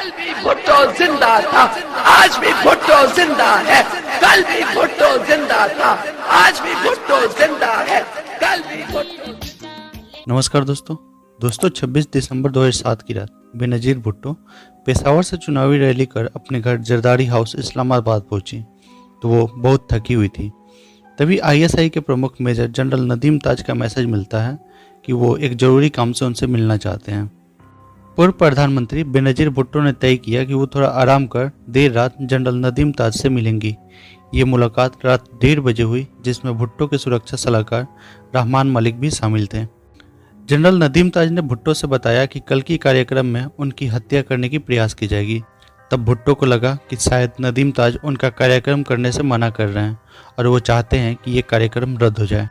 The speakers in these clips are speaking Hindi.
कल भी भुट्टो जिंदा था, आज भी भुट्टो जिंदा है। कल भी भुट्टो जिंदा था, आज भी भुट्टो जिंदा है। कल भी भुट्टो। नमस्कार दोस्तों 26 दिसंबर 2007 की रात बेनजीर भुट्टो पेशावर से चुनावी रैली कर अपने घर जरदारी हाउस इस्लामाबाद पहुंची तो वो बहुत थकी हुई थी। तभी आईएसआई के प्रमुख मेजर जनरल नदीम ताज का मैसेज मिलता है कि वो एक जरूरी काम से उनसे मिलना चाहते हैं। पूर्व प्रधानमंत्री बेनजीर भुट्टो ने तय किया कि वो थोड़ा आराम कर देर रात जनरल नदीम ताज से मिलेंगी। ये मुलाकात रात 1:30 बजे हुई, जिसमें भुट्टो के सुरक्षा सलाहकार रहमान मलिक भी शामिल थे। जनरल नदीम ताज ने भुट्टो से बताया कि कल की कार्यक्रम में उनकी हत्या करने की प्रयास की जाएगी। तब भुट्टो को लगा कि शायद नदीम ताज उनका कार्यक्रम करने से मना कर रहे हैं और वो चाहते हैं कि ये कार्यक्रम रद्द हो जाए।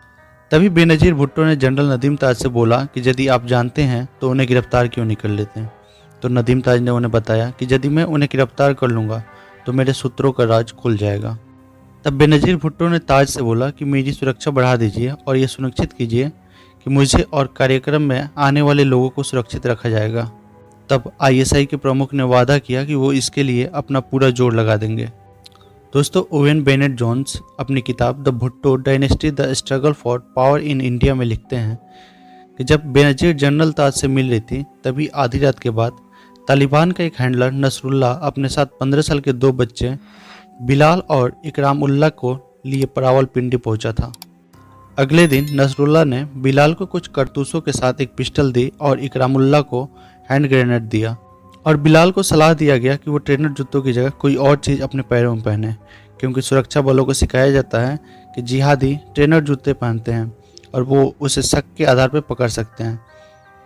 तभी बेनजीर भुट्टो ने जनरल नदीम ताज से बोला कि यदि आप जानते हैं तो उन्हें गिरफ्तार क्यों नहीं कर लेते हैं। तो नदीम ताज ने उन्हें बताया कि यदि मैं उन्हें गिरफ्तार कर लूँगा तो मेरे सूत्रों का राज खुल जाएगा। तब बेनजीर भुट्टो ने ताज से बोला कि मेरी सुरक्षा बढ़ा दीजिए और ये सुनिश्चित कीजिए कि मुझे और कार्यक्रम में आने वाले लोगों को सुरक्षित रखा जाएगा। तब आईएसआई के प्रमुख ने वादा किया कि वो इसके लिए अपना पूरा जोर लगा देंगे। दोस्तों, ओवेन बेनेट जोन्स अपनी किताब the Bhutto dynasty the struggle for power in India में लिखते हैं कि जब बेनजीर जनरल ताज से मिल रही थी तभी आधी रात के बाद तालिबान का एक हैंडलर नसरुल्लाह अपने साथ 15 साल के 2 बच्चे बिलाल और इकरामुल्लाह को लिए रावलपिंडी पहुंचा था। अगले दिन नसरुल्लाह ने बिलाल को कुछ कारतूसों के साथ एक पिस्टल दी और इकरामुल्लाह को हैंड ग्रेनेड दिया और बिलाल को सलाह दिया गया कि वो ट्रेनर जूतों की जगह कोई और चीज़ अपने पैरों में पहने, क्योंकि सुरक्षा बलों को सिखाया जाता है कि जिहादी ट्रेनर जूते पहनते हैं और वो उसे शक के आधार पर पकड़ सकते हैं।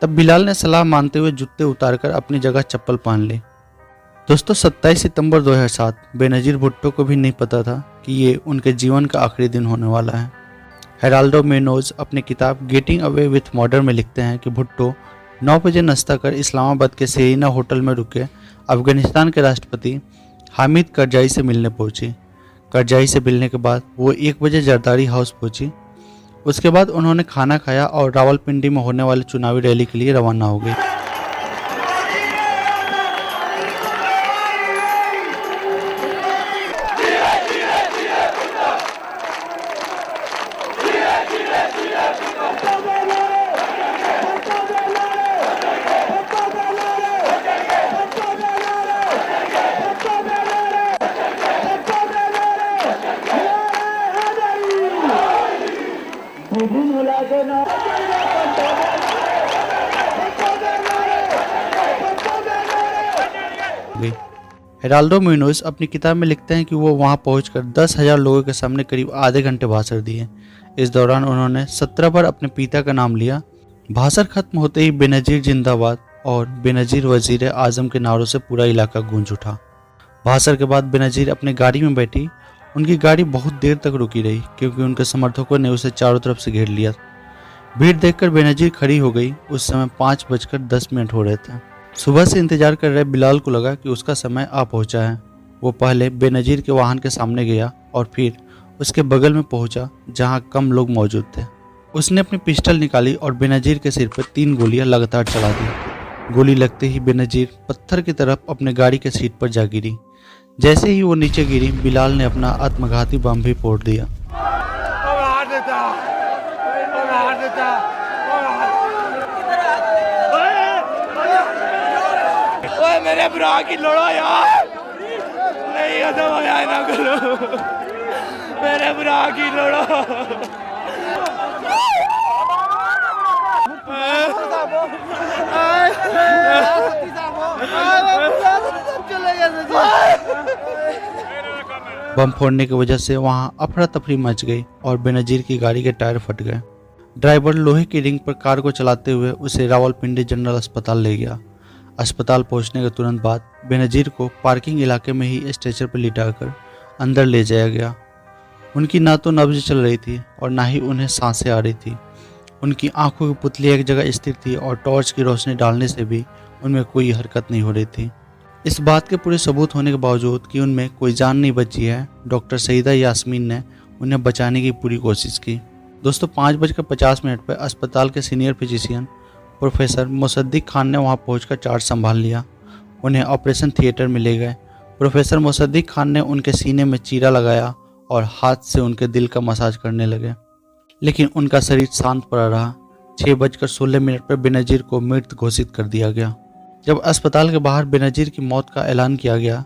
तब बिलाल ने सलाह मानते हुए जूते उतारकर अपनी जगह चप्पल पहन ली। दोस्तों, 27 सितंबर 2007 बेनजीर भुट्टो को भी नहीं पता था कि ये उनके जीवन का आखिरी दिन होने वाला है। हेराल्डो मेनोज अपनी किताब गेटिंग अवे विथ मर्डर में लिखते हैं कि भुट्टो 9 बजे नाश्ता कर इस्लामाबाद के सेरीना होटल में रुके अफगानिस्तान के राष्ट्रपति हामिद करजाई से मिलने पहुंची। करजाई से मिलने के बाद वो 1 बजे जरदारी हाउस पहुंची। उसके बाद उन्होंने खाना खाया और रावलपिंडी में होने वाली चुनावी रैली के लिए रवाना हो गई। हेराल्डो मेनोज अपनी किताब में लिखते हैं कि वो वहां पहुंचकर 10,000 लोगों के सामने करीब आधे घंटे भाषण दिए। इस दौरान उन्होंने 17 बार अपने पिता का नाम लिया। भाषण खत्म होते ही बेनजीर जिंदाबाद और बेनजीर वजीर आजम के नारों से पूरा इलाका गूंज उठा। भाषण के बाद बेनजीर अपनी गाड़ी में बैठी। उनकी गाड़ी बहुत देर तक रुकी रही क्योंकि उनके समर्थकों ने उसे चारों तरफ से घेर लिया। भीड़ देखकर बेनजीर खड़ी हो गई। उस समय 5:10 हो रहे थे। सुबह से इंतजार कर रहे बिलाल को लगा कि उसका समय आ पहुंचा है। वो पहले बेनजीर के वाहन के सामने गया और फिर उसके बगल में पहुंचा जहां कम लोग मौजूद थे। उसने अपनी पिस्टल निकाली और बेनजीर के सिर पर 3 गोलियां लगातार चला दी। गोली लगते ही बेनजीर पत्थर की तरफ अपने गाड़ी के सीट पर जा गिरी। जैसे ही वो नीचे गिरी, बिलाल ने अपना आत्मघाती बम भी फोड़ दिया। मेरे भरा की लड़ो यार, नहीं खत्म हो जाए ना करो, मेरे भरा की लड़ो। बम फोड़ने की वजह से वहां अफरा तफरी मच गई और बेनजीर की गाड़ी के टायर फट गए। ड्राइवर लोहे की रिंग पर कार को चलाते हुए उसे रावलपिंडी जनरल अस्पताल ले गया। अस्पताल पहुंचने के तुरंत बाद बेनजीर को पार्किंग इलाके में ही स्ट्रेचर पर लिटाकर अंदर ले जाया गया। उनकी ना तो नब्ज चल रही थी और ना ही उन्हें सांसें आ रही थी। उनकी आंखों की पुतली एक जगह स्थिर थी और टॉर्च की रोशनी डालने से भी उनमें कोई हरकत नहीं हो रही थी। इस बात के पूरे सबूत होने के बावजूद कि उनमें कोई जान नहीं बची है, डॉक्टर सईदा यास्मीन ने उन्हें बचाने की पूरी कोशिश की। दोस्तों 5:50 पर अस्पताल के senior physician professor Mossadegh Khan ने वहां पहुंचकर चार्ज संभाल लिया। उन्हें ऑपरेशन थिएटर में ले गए। प्रोफेसर मुसद्दिक खान ने उनके सीने में चीरा लगाया और हाथ से उनके दिल का मसाज करने लगे, लेकिन उनका शरीर शांत पड़ा रहा। 6:16 पर बेनज़ीर को मृत घोषित कर दिया गया। जब अस्पताल के बाहर बेनज़ीर की मौत का ऐलान किया गया,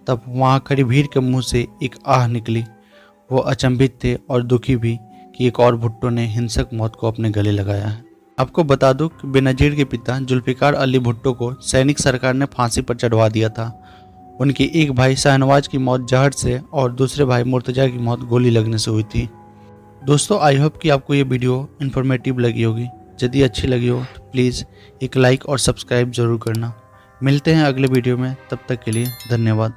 तब वहां खड़ी भीड़ के मुंह से एक आह निकली। वो अचंभित थे और दुखी भी कि एक और भुट्टो ने हिंसक मौत को अपने गले लगाया है। आपको बता दूं कि बेनज़ीर के पिता जुल्फ़िकार अली भुट्टो को सैनिक सरकार ने फांसी पर चढ़वा दिया था। उनके एक भाई शाहनवाज की मौत जहर से और दूसरे भाई मुर्तजा की मौत गोली लगने से हुई थी। दोस्तों, आई होप कि आपको ये वीडियो इन्फॉर्मेटिव लगी होगी। यदि अच्छी लगी हो तो प्लीज़ एक लाइक और सब्सक्राइब जरूर करना। मिलते हैं अगले वीडियो में, तब तक के लिए धन्यवाद।